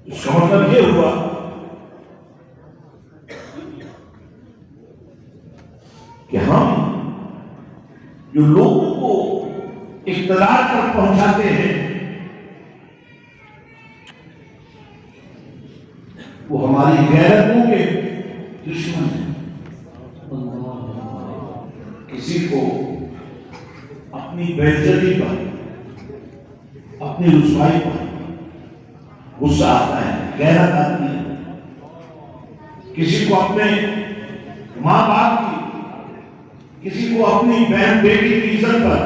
इसका मतलब ये हुआ कि हम जो लोगों को इख्तिलार तक पहुंचाते हैं वो हमारी गैरतों के दुश्मन हैं। किसी को अपनी बेइज्जती पर, अपनी रुसवाई पर गुस्सा आता है, गैरत आती है। किसी को अपने माँ बाप की, किसी को अपनी बहन बेटी की इज्जत पर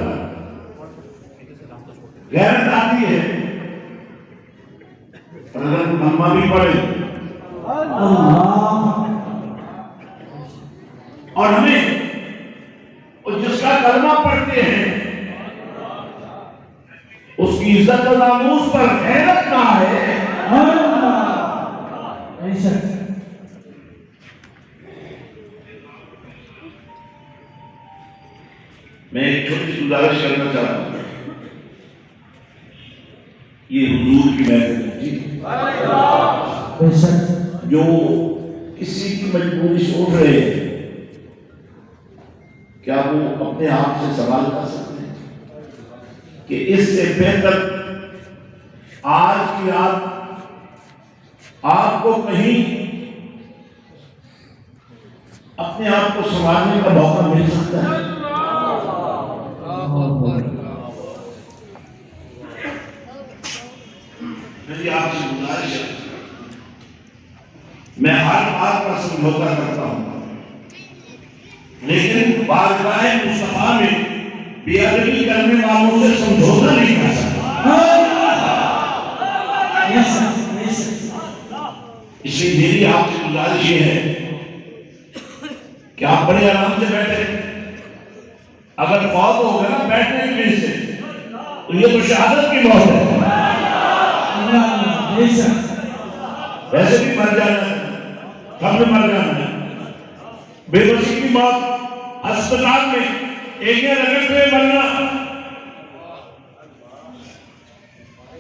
गैरत आती है। और अगर कलमा भी पढ़े और हमें जिसका कलमा पढ़ते हैं उसकी इज्जत और नामूस पर गैरत ना है, मैं एक छोटी सी गुजारिश करना चाहता हूं। ये हुजूर की महफिल जी, जो किसी की मजबूरी से उठ रहे हैं, क्या वो अपने आप से सवाल कर सकते हैं कि इससे बेहतर आज की रात आपको कहीं अपने आप को संभालने का मौका मिल सकता है? मेरी आपसे गुजारिश है, मैं हर बात पर समझौता करता हूं, लेकिन बारगाह मुस्तफा में बेअदबी करने वालों से समझौता नहीं कर सकता। इसलिए मेरी आपसे गुजारिश ये है कि आप बड़े आराम से बैठे। अगर फौत हो गया ना बैठने की वजह से, तो ये तो शहादत की मौत है। वैसे भी मर जाना, सबने मर जाना, बेबसी की मौत, अस्पताल में एक रगड़ते हुए मरना,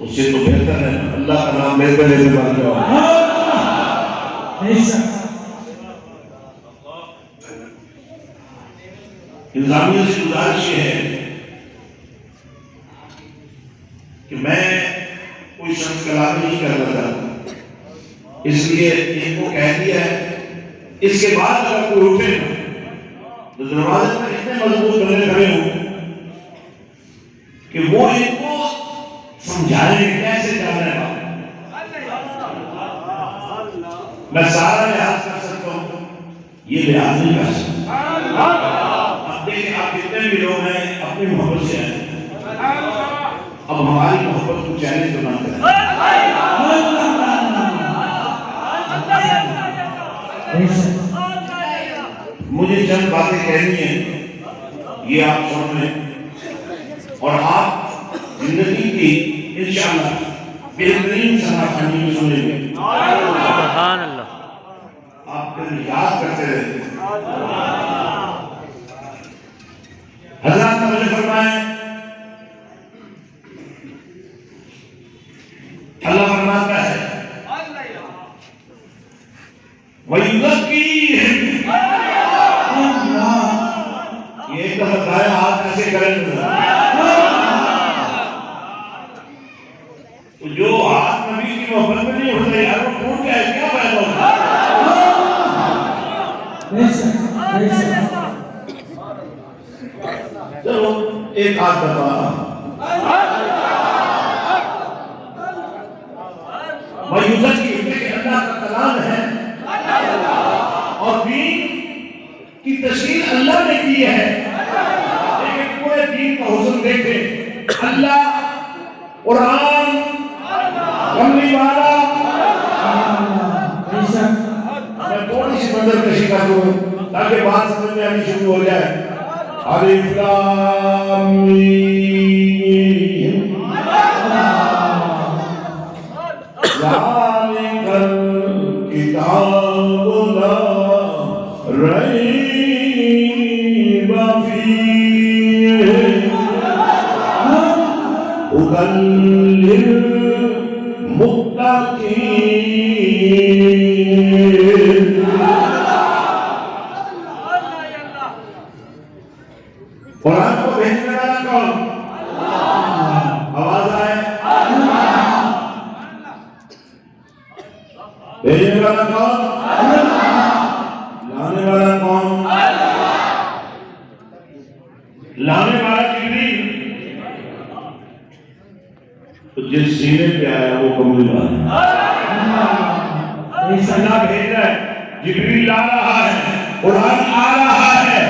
उससे तो बेहतर है अल्लाह का नाम लेते लेते मर जाओ। इंतजामिया से गुजारिश ये है कि मैं कोई शख्स कलाम नहीं करना चाहता, इसलिए इनको कह दिया है। इसके बाद अगर कोई उठे तो दरवाजे पर इतने मजबूत बने खड़े हो कि वो इनको समझाने कैसे जाना है। मैं सारा लिहाज कर सकता हूं, ये लिहाज नहीं कर सकता। अब देखिए, आप जितने भी लोग हैं अपनी मोहब्बत से आए, अब हमारी मोहब्बत को चैलेंज बना करें। मुझे चंद बातें कहनी है, ये आप सुन लें और आप जिंदगी की इंशाअल्लाह बेहतरीन सनाखानी में सुनेंगे। सुभान अल्लाह। आप फिर याद करते रहते। हज़रत ने मुझे फरमाया, अल्लाह फरमाता है ये तो बताया हाथ कैसे करेंगे। तो जो हाथ नबी की मोहब्बत में नहीं होता यार, वो टूट गया, क्या फायदा होता? चलो एक हाथ दफा अल्लाह का कलाम है और दीन की तशरीह अल्लाह ने की है, लेकिन पूरे दीन का हुस्न देखे। अल्लाह कुरान कमली वाला, मैं थोड़ी सी मंजर कशी कर दूं ताकि बात समझ में आनी शुरू हो जाए। अलिफ लाम मीम ज़ालिकल किताबु ला रैब फीह हुदल लिल मुत्तक़ीन की। कुरान को भेजने वाला कौन? आवाज आए। भेजने वाला कौन? लाने वाला कौन? लाने वाला जिब्रील। तो जिस सीने पे आया वो कबूल वाला अल्लाह भेज रहा है, जिब्रील ला रहा है, कुरान आ रहा है।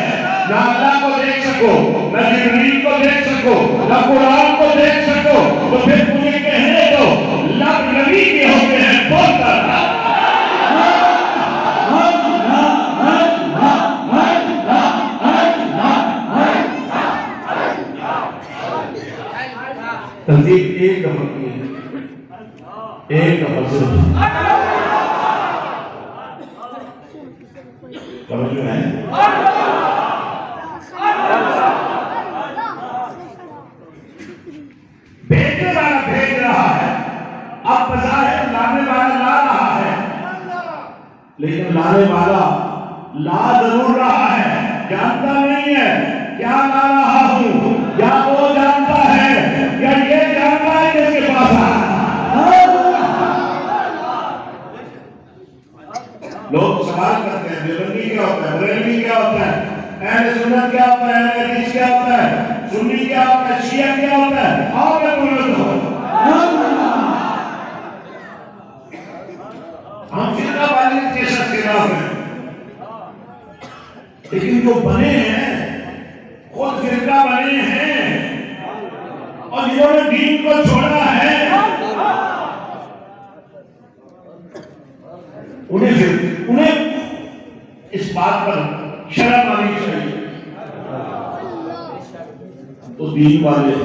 ना अल्लाह को देख सको, ना जिब्रील को देख सको, ना कुरान को देख सको, तो फिर मुझे कहने दो लब नबी के हो गए हैं। बोलता तहजीब एक दफा की है, एक दफा सिर्फ समझ में है। भेजने वाला भेज रहा है, अब बजाय लाने वाला ला रहा है, लेकिन लाने वाला ला जरूर रहा है, जानता नहीं है क्या ला रहा हूं, या वो जानता है या ये जानता है जिसके पास है। लोग सवाल करते हैं देवबंदी क्या होता है, बरेलवी क्या होता है, अहले सुन्नत क्या होता है, अहले हदीस क्या होता है, सुन्नी क्या होता है, शिया क्या होता है। आओ मैं बोलता हूं, हम फिरका वाले के साथ खिलाफ हैं, लेकिन जो बने हैं खुद फिरका बने हैं और जिन्होंने दीन को छोड़ा है उन्हें इस बात पर शर्म आनी चाहिए। तो दीन वाले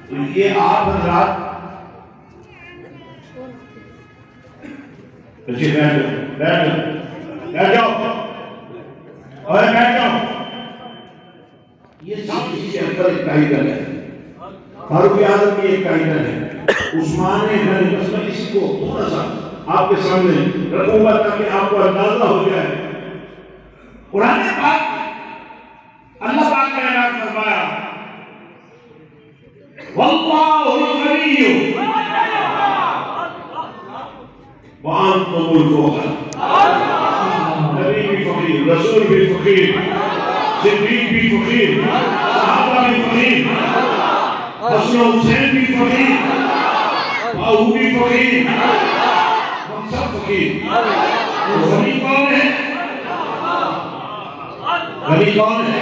तो ये आप हजरात बैठ जाओ और बैठ जाओ। ये सब इसके अंदर एक कायदा है, फारूक आजम की एक कायदा है, उस्मान गनी। बस मैं इसको थोड़ा सा आपके सामने रखूंगा ताकि आपको अंदाजा हो जाए। कुरान पाक अल्लाह पाक ने ऐलान फरमाया वल्लाहुल गनिय्यु व अंतुमुल फुक़रा। नबी भी फकीर, रसूल भी फकीर, सिद्दीक भी फकीर, सहाबा भी फकीर, हसन हुसैन भी फकीर, बाहू भी फकीर, हम सब फकीर। गनी कौन है? गनी कौन है?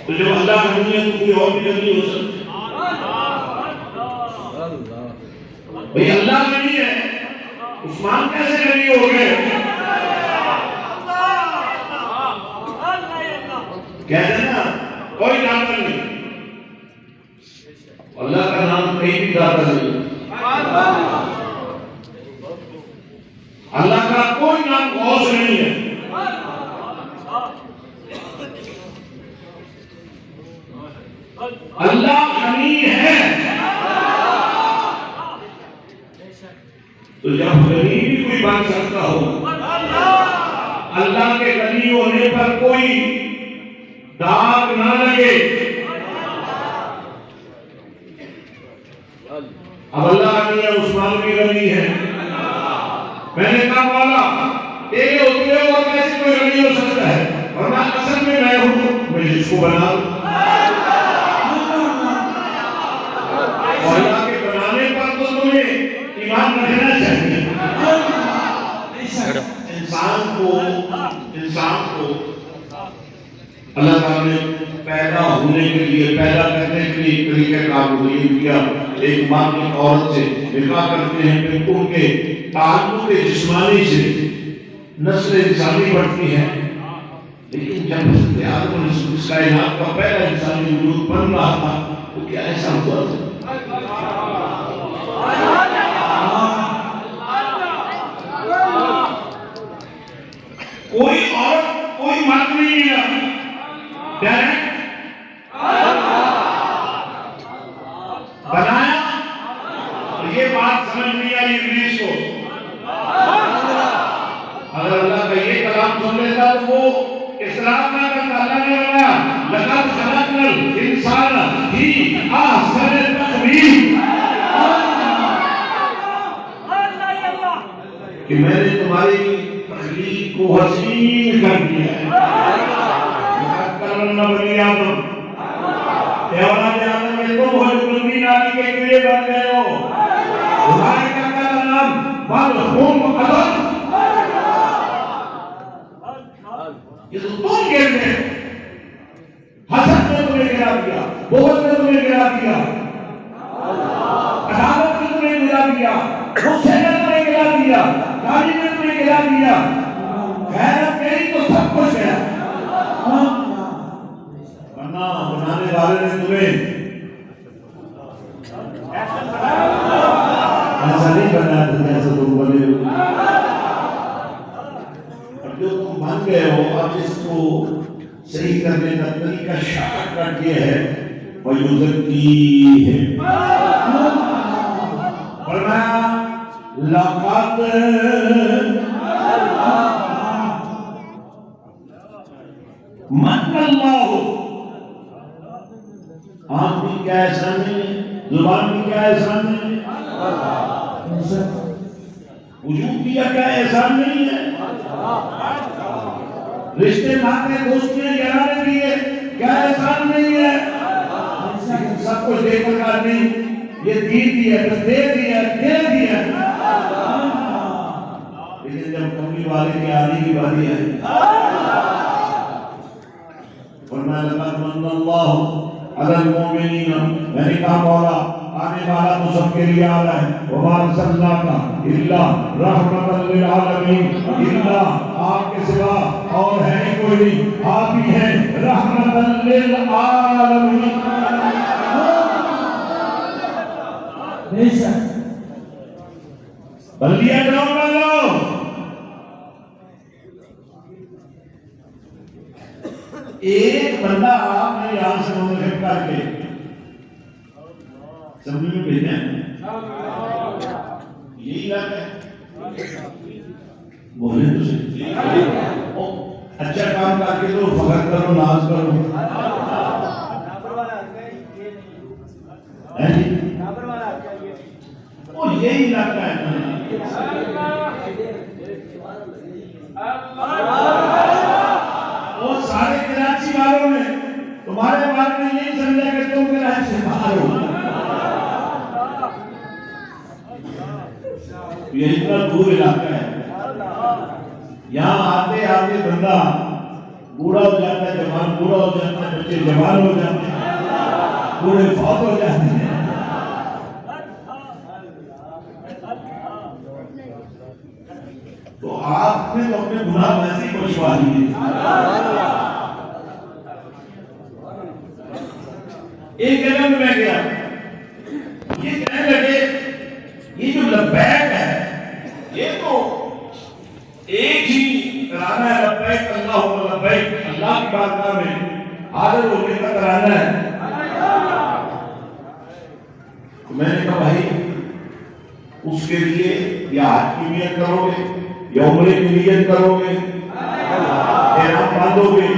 तो जब अल्लाह गनी है तो कोई और भी गनी हो सकता है। भाई अल्लाह गनी है, उस्मान कैसे गनी हो गए? कहते ना कोई दाखिल नहीं, अल्लाह का नाम कहीं भी दाखिल नहीं, अल्लाह का कोई नाम गौस नहीं है। अल्लाह गनी है। तो जब गनी भी कोई बन सकता हो, अल्लाह के गनी होने पर कोई दाग ना लगे। अब अल्लाह गनी है, उस्मान भी गनी है। मैंने कहा वाला तेरे होते हो और कैसे कोई गनी हो सकता है, वरना असल में मैं हूं, मैं जिसको बना और अल्लाह के बनाने पर तो तुम्हें ईमान रखना चाहिए। इंसान को अल्लाह ताला ने पैदा होने के लिए, पैदा करने के लिए तरीके कार किया। एक माँ की औरत से निकाह करते हैं, फिर उनके ताल्लुक जिस्मानी से नस्ल इंसानी बढ़ती है। लेकिन जब आदम इस कायनात का पहला इंसानी वजूद बन रहा था तो क्या ऐसा हुआ था? कोई औरत कोई मर्द नहीं मिला, डायरेक्ट बनाया। ये बात समझ नहीं आई इंग्लिश को। अगर अल्लाह का ये कलाम सुन लेता तो वो इस्लाम ना करता। अल्लाह ने बनाया लक़द खलक़नल इंसान फी अहसनि तक़वीम, कि मैंने तुम्हारी तख्लीक को हसीन कर दिया है। करना बनी आदम, औलाद आदम में तुम हो जो गंदी नाली के कीड़े बन गए हो। तुम्हारे का नाम बल हुम अदल, ये तो तुम गिर गए। हसद ने तुम्हें गिरा दिया, बोझ ने तुम्हें गिरा दिया, अदालत ने तुम्हें गिरा दिया, गुस्से ने तुम्हें गिरा दिया, गाली ने तुम्हें गिरा दिया। गैरत गई तो सब कुछ गया। वरना बनाने वाले ने तुम्हें ऐसा नहीं बनाया था जैसा तुम बने हो। जो तुम बन गए हो, अब इसको सही करने का तरीका शॉर्टकट ये है, वयुज़क्की है। फरमाया लक़द मन्नल्लाहु, आँख भी क्या एहसान है, जुबान भी क्या एहसान है, वजूद भी क्या एहसान नहीं है, रिश्ते नाते दोस्तियां याराने दिए क्या एहसान नहीं है। सब कुछ देखकर का नहीं, ये दी दिया, दे दिया, दे दिया। लेकिन जब कमी वाले की आने की बारी है, फरमाया लक़द मन्नल्लाहु अलल मुमिनीन, मैंने कहा मौला आने वाला तो सबके लिए आ रहा है। वमा अर्सलनाका इल्ला रहमतल लिल आलमीन, इल्ला आपके सिवा और है ही कोई नहीं, आप ही हैं रहमतल लिल आलमीन। बेशक बल्दिया ग्राउंड वालों, एक बंदा आपने यहां से मुंह करके समझ में भेजा, यही इलाका है। बोले तो सही, अच्छा काम करके तो फखर करो, नाज करो, है जी। वो यही इलाका है। वो सारे कराची वालों ने तुम्हारे बारे में यही समझा कि तुम कराची से बाहर हो। ये इतना दूर इलाका है, यहाँ आते आते बंदा बूढ़ा हो जाता है, जवान बूढ़ा हो जाता है, बच्चे जवान हो जाते हैं, बूढ़े फौत हो जाते हैं। तो आपने तो अपने गुनाह वैसे ही पछुआ लिए। एक जगह में मैं गया, ये कहने लगे ये जो लब्बैक है, ये तो एक ही तराना है, लब्बैक अल्लाहुम्मा लब्बैक, अल्लाह की बारगाह में हाजिर होने का तराना है। तो मैंने कहा भाई उसके लिए या हज की नियत करोगे या उम्रे की नियत करोगे, एहराम बांधोगे,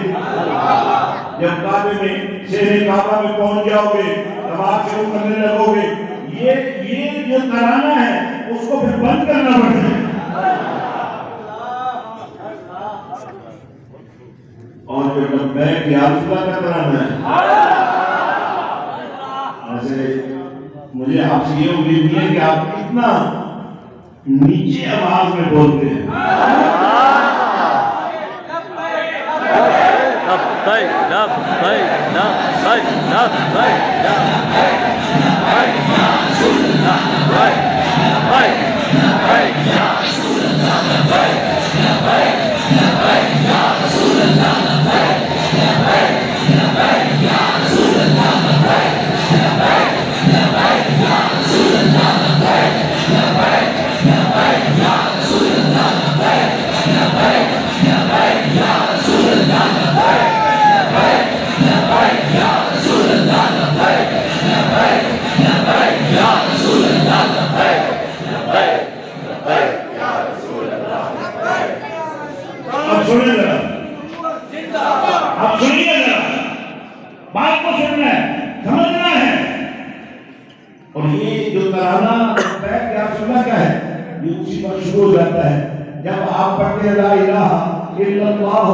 जब काबे में शेरे काबा में पहुंच जाओगे, नमाज शुरू करने लगोगे, ये जो तराना है उसको फिर बंद करना पड़ेगा। और जो लब्बैक या अल्लाह का तराना है, ऐसे मुझे आपसे ये उम्मीद नहीं है कि आप इतना नीचे आवाज में बोलते हैं। आप सुनिए जरा, बात को सुनना है, समझना है। और ये जो तराना है कि आप सुनना क्या है, ये उसी पर शुरू हो जाता है जब आप पढ़ते ला इलाहा इल्लल्लाह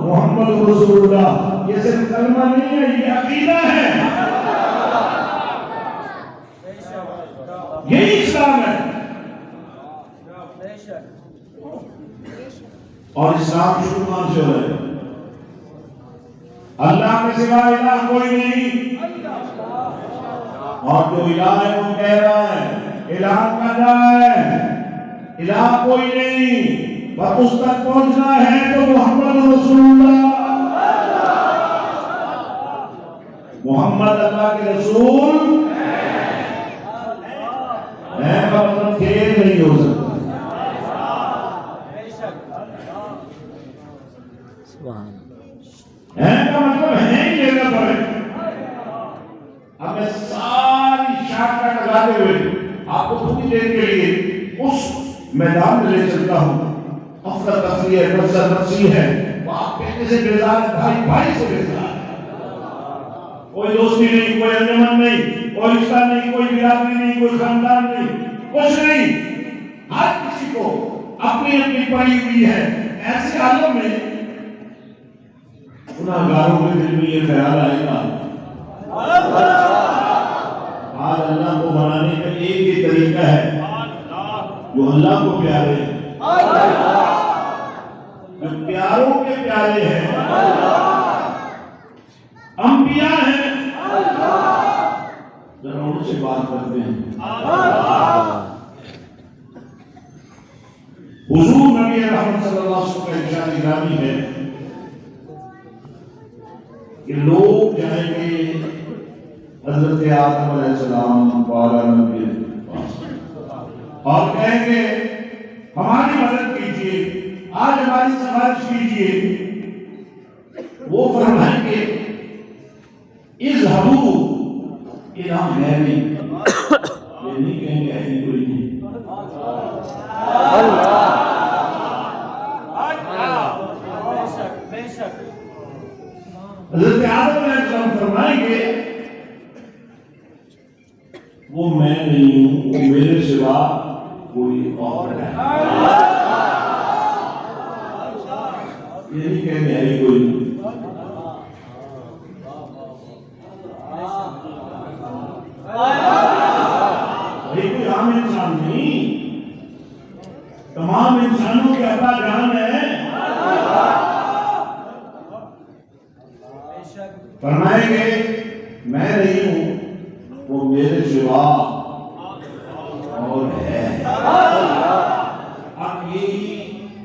मुहम्मद रसूलुल्लाह। ये सिर्फ कलमा नहीं है, ये अकीदा है, यही इस्लाम है। और इस्लाम शुरू कहां से हो रहा है? अल्लाह के सिवा इलाह कोई नहीं, और जो इलाह है वो कह रहा है इलाह का है, इलाह कोई नहीं, पर उस तक पहुंचना है तो मोहम्मद रसूलुल्लाह, मोहम्मद अल्लाह के रसूल है का मतलब खेल नहीं हो सकता। है का मतलब है ही लेना पड़े। अब मैं सारी शॉर्टकट लगाते हुए आपको थोड़ी देर के लिए उस मैदान में ले चलता हूं। अफरा तफरी है, नफसा नफसी है, बाप बेटे से बेजार है, भाई भाई से बेजार है, कोई दोस्ती नहीं, कोई अंजमन नहीं, कोई रिश्ता नहीं, कोई बिरादरी नहीं, कोई खानदान नहीं, कुछ नहीं। हर किसी को अपनी अपनी पड़ी हुई है। ऐसे हालों में गुनाहगारों के दिल में ये ख्याल आएगा, आज अल्लाह को बनाने का एक ही तरीका है जो अल्लाह को प्यारे हैं, जो प्यारों के प्यारे हैं, अंबिया हैं, जरा उनसे बात करते हैं। हुजूर नबी रहमत सल्लल्लाहु अलैहि वसल्लम का इरशाद इलाही है कि लोग जाएंगे हजरत आदम अलैहिस्सलाम वाला नबी और कहेंगे हमारी मदद कीजिए, आज हमारी सिफारिश कीजिए। वो फरमाएंगे इज़हबू इला गैरी, ये नहीं कहेंगे ऐसी कोई नहीं। हज़रत आदम अलैहिस्सलाम फरमाएंगे वो मैं नहीं हूं, वो मेरे सिवा कोई और है। ये नहीं कहेंगे है कोई नहीं। कोई आम इंसान नहीं, तमाम इंसानों के अब्बा जान है। फरमाएंगे मैं नहीं हूं, वो मेरे सिवा और है। अब यही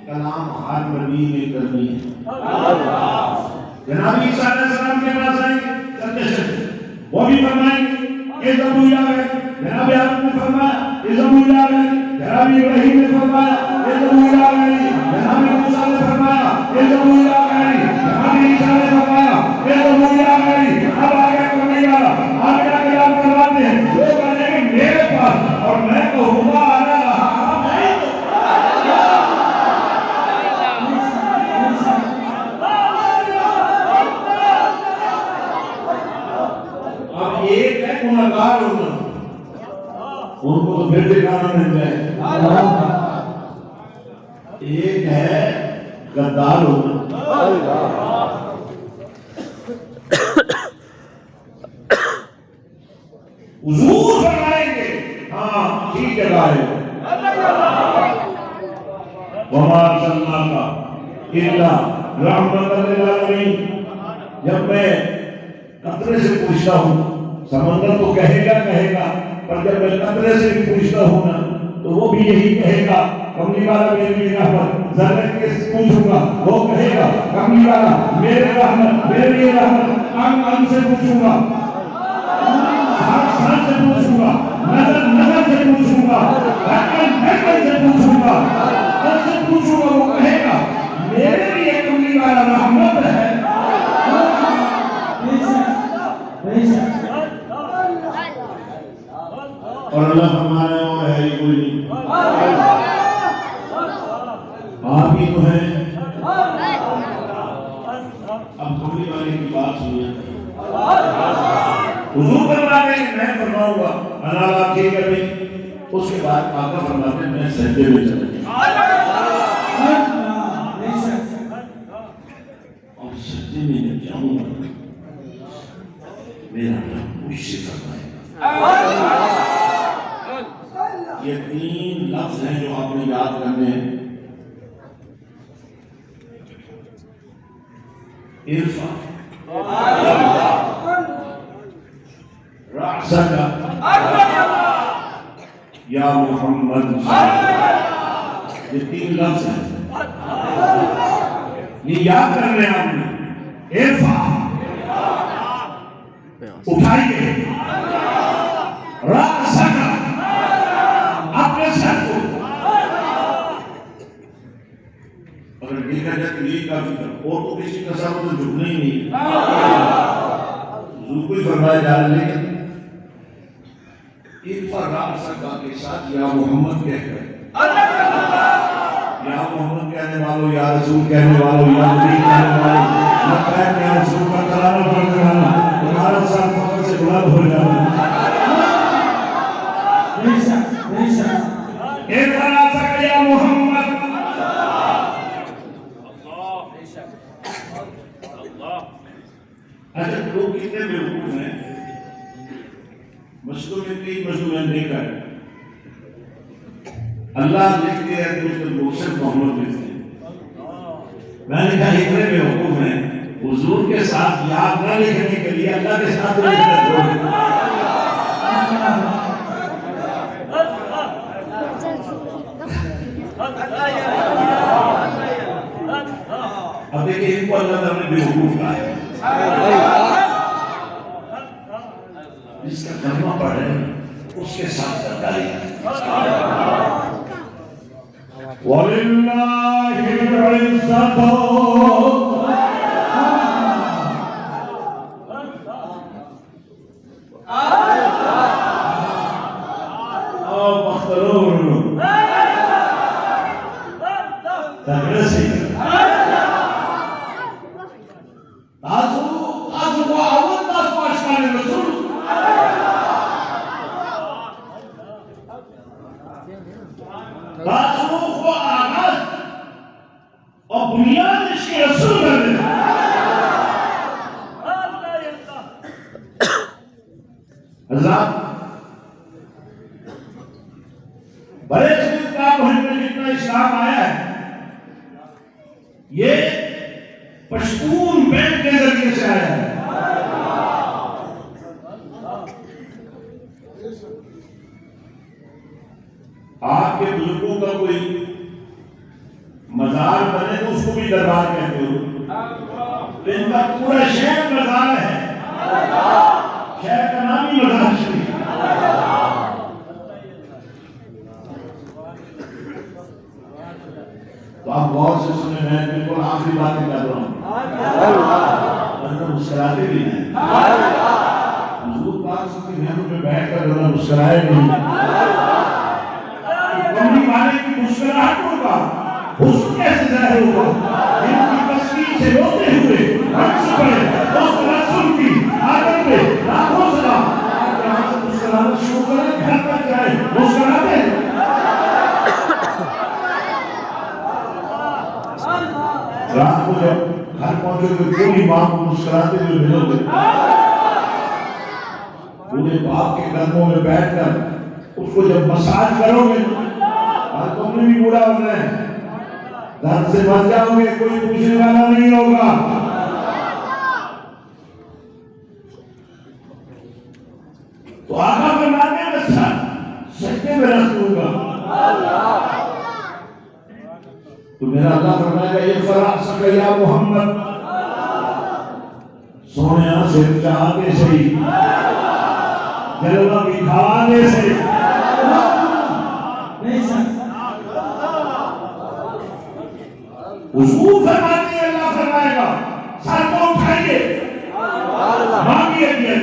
कलाम हर नबी ने करनी है। जनाब ईसा अलैहिस्सलाम के पास आएंगे, वो भी फरमाएंगे ये ज़बूर आ गए। जनाब याकूब ने फरमाया ये ज़बूर आ गए। जनाब इब्राहीम ने फरमाया ये ज़बूर आ गई। जनाब मूसा ने फरमाया ये ज़बूर आ गई। जनाब ईसा ने फरमाया ये ज़बूर आ गई। अब आगे करने वाला आगे आगे आप फरमाते हैं लोग आ जाएंगे मेरे पास और मैं कहूँगा आना रहा। अब एक है गुनाहगार होना, उनको तो फिर दिखाना मिल जाए। एक है गद्दार होना। हुजूर फरमाएंगे हाँ ठीक है भाई, वमा अर्सलनाका इल्ला रहमतल लिल आलमीन। जब मैं कतरे से पूछता हूँ, समंदर तो कहेगा कहेगा, पर जब मैं कतरे से भी पूछता हूँ ना तो वो भी यही कहेगा कमली वाला मेरे लिए रहमत। जर्रे के पूछूंगा वो कहेगा कमली वाला मेरे रहमत, मेरे लिए रहमत। अंग से पूछूंगा, सांस से पूछूंगा, नजर नजर से पूछूंगा, धड़कन से पूछूंगा, से पूछूंगा वो कहेगा मेरे लिए कमली वाला रहमत है। और अल्लाह हमारे और है ही कोई नहीं, आप ही तो हैं। अब थोड़ी वाले की बात सुनिए। हुजूर फरमाते हैं मैं फरमाऊंगा अनाला ठीक है भाई, उसके बाद आका फरमाते हैं मैं सजदे में चला जाऊंगा और सजदे में जब जाऊंगा मेरा रब मुझसे फरमाएगा। ये 3 लफ्ज हैं जो आपने याद करने हैं। इरफा रासका या मोहम्मद, ये 3 लफ्ज हैं, ये याद कर रहे हैं आपने। इरफा उठाइए, रासका अपने सर को, अगर देखा जाए तो यही काफी था, और तो किसी का सर तो झुकना ही नहीं है, कोई फरमाया जा रहा है। लेकिन इरफा रासका के साथ या मोहम्मद कहकर, या मोहम्मद कहने वालों, या रसूल कहने वालों, या नबी कहने वालों, या रसूल का कलाम पढ़ने वालों, तुम्हारा सर फख्र से बुलंद हो जाए। इरफा रासका या मोहम्मद। अच्छा, लोग कितने बेवकूफ हैं, मस्जिदों में कई मस्जिदों में देखा है अल्लाह लिखते हैं तो उसके लोग सिर्फ मोहम्मद लिखते हैं। मैंने कहा इतने बेवकूफ हैं, हुजूर के साथ याद न लिखने के लिए अल्लाह के साथ लिखना छोड़। अब देखिए इनको अल्लाह ने बेवकूफ कहा है, जिसका कलमा पढ़े उसके साथ गद्दारी। वलिल्लाहिल इज्जतु और बुनियाद इसके रसूल कर देना। हज़रात बड़े का में जितना इस्लाम आया है ये पश्तून बैंड के जरिए से आया है। आपके बुजुर्गों का कोई मजार बने तो उसको भी दरबार कहते हो, इनका पूरा शहर मजार है, शहर का नाम ही मजार शरीफ। तो आप गौर से सुने, मैं बिल्कुल आखिरी बातें कर रहा हूँ, मुस्कुराते भी हैं। हुजूर पाक की महफिल में बैठकर जरा मुस्कुराए नहीं, कमली वाले की मुस्कुराहटों का हुस्न कैसे ज़ाहिर होगा, इनकी तस्वीर से रोते हुए रक्स पड़े उस रसूल की आदत में लाखों सलाम। यहाँ से मुस्कुराना शुरू करें, घर तक जाए मुस्कुराते हैं। रात को जब घर पहुंचोगे पूरी माँ को मुस्कुराते हुए मिलोगे, पूरे बाप के कदमों में बैठकर उसको जब मसाज करोगे, और तुमने भी बुरा होना है, घर से बच जाओगे, कोई पूछने वाला नहीं होगा। तो आका फरमाते हैं अच्छा सच्चे में रसूल का, तो मेरा अल्लाह फरमाएगा ये फरास या मोहम्मद, सोने से चाहते सही, जलवा दिखाने से हुजूर फरमाते हैं, अल्लाह फरमाएगा सर को उठाइए, मांगिए दिया।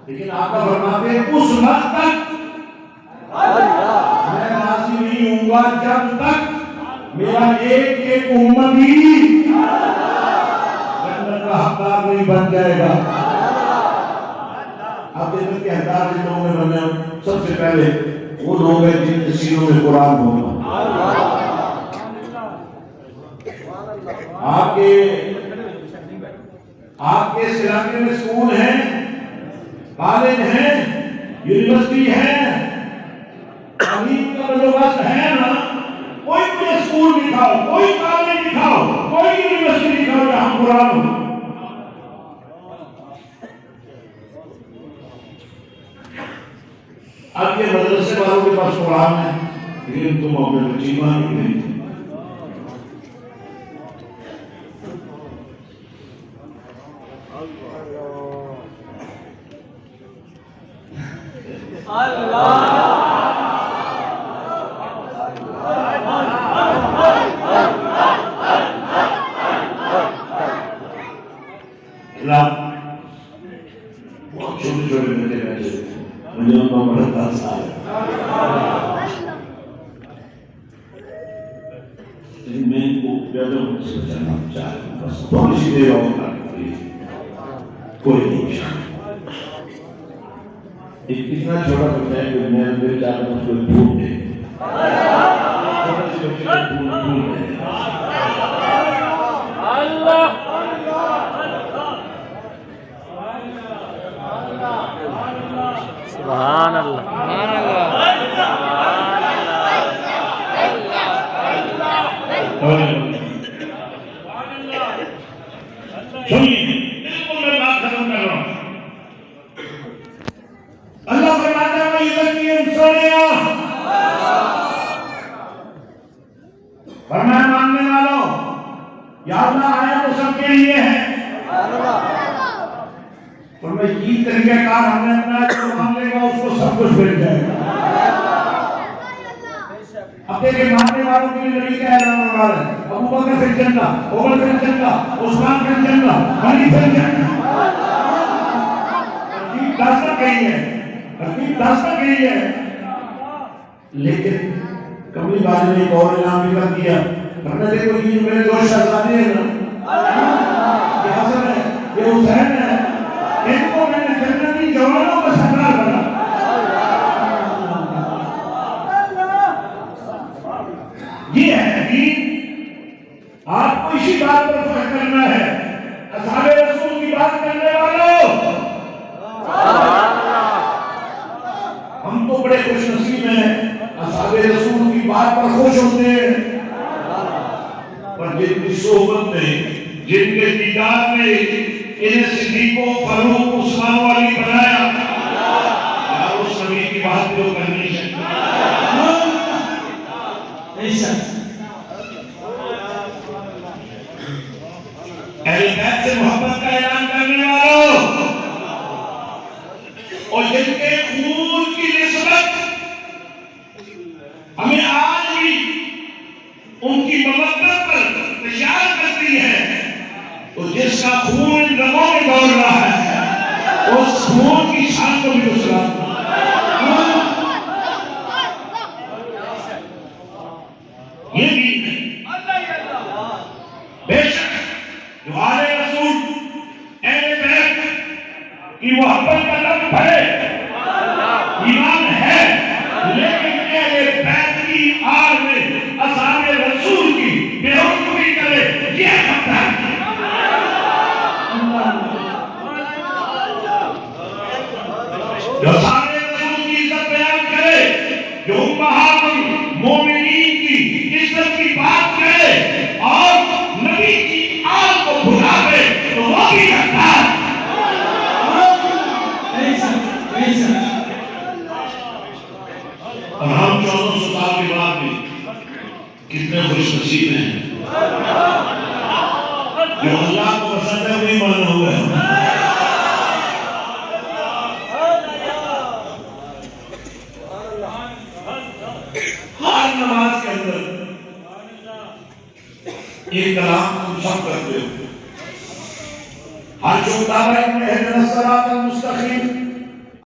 लेकिन आका फरमाते हैं उस वक्त तक मैं राजी नहीं हूँगा जब तक मेरा एक एक उम्मती भी बन जाएगा। आप देखते कि हज़ार लोगों में बने, सबसे पहले वो लोग हैं जिनके सीनों में कुरान होगा। आपके इस इलाके में स्कूल है, कॉलेज है, यूनिवर्सिटी है, तालीम का बंदोबस्त है ना? कोई मुझे स्कूल दिखाओ, कोई कॉलेज दिखाओ, कोई यूनिवर्सिटी दिखाओ जहां कुरान हो। अब ये मदरसे वालों के पास कुरान है, लेकिन तुम अपने बच्ची मांगी नहीं। बहुत छोटे छोटे बच्चे बैठे, मुझे उनका बड़ा तरस आ रहा है। मैं इनको ज्यादा मुझसे बचाना चाहता हूँ, बस थोड़ी सी देर और कोई नहीं। एक कितना छोटा बच्चा है कि मैं अंदर चाहता हूँ उसको ढूंढ दे, छोटे से बच्चे को ढूंढ दे। सुभान अल्लाह, सुभान बिल्कुल मैं बात खत्म कर रहा हूँ। अल्लाह फरमाता है इधर की इंसानिया, फरमाया मानने वालों, याद ना आया तो सबके लिए है। और मैं ये तरीकाकार हमने अपना जो मान लेगा उसको सब कुछ मिल जाएगा। अपने के मानने वालों के लिए नबी का ऐलान हो रहा है, अबू बकर फिल जन्नह, उमर फिल जन्नह, उस्मान फिल जन्नह, अली फिल जन्नह। तरतीब दास्तान कही है, तरतीब दास्तान कही है। लेकिन कमली बाजी ने एक और ऐलान भी कर दिया, वरना देखो ये मेरे दो शहजादे हैं ना, ये हसन है, ये हुसैन है, इनको मैंने जन्नती जवानों का सरदार बना। ये है कि आपको इसी बात पर फर्क करना है। असहाबे रसूल की बात करने वालों, हम तो बड़े खुशनसीब हैं, असहाबे रसूल की बात पर खुश होते हैं। पर जिनकी सोहबत में, जिनके दीदार में इन्हें सिद्दीको, फारूक, उस्मान वाली बनाया, यार उस नबी की बात जो करनी है। अहले बैत से मोहब्बत का ऐलान करने वालों और जिनके खून की निस्बत हमें आज भी उनकी ममत्तत पर इशारा करती है, तो जिसका खून रगों में दौड़ रहा है उस खून की शान को भी उछला। ये भी बेशक जो आले रसूल अहले बैत की मोहब्बत का लफ्ज़ है, ईमान है, लेकिन अहले बैत की आड़ में असहाबे रसूल की बेहुरमती करे ये सकता है। जो असहाबे रसूल की इज्जत बयान करे, जो उम्महातुल मोमिनीन की इज्जत की बात करे और नबी की आल को भुला दे, तो वो भी करता है। और हम 1400 साल के बाद भी कितने खुशनसीब हैं जो अल्लाह को पसंद है वही मान हुए हैं। हर नमाज के अंदर एक कलाम तुम सब करते हो, हर जो दावा इब्न सरात अल मुस्तकीम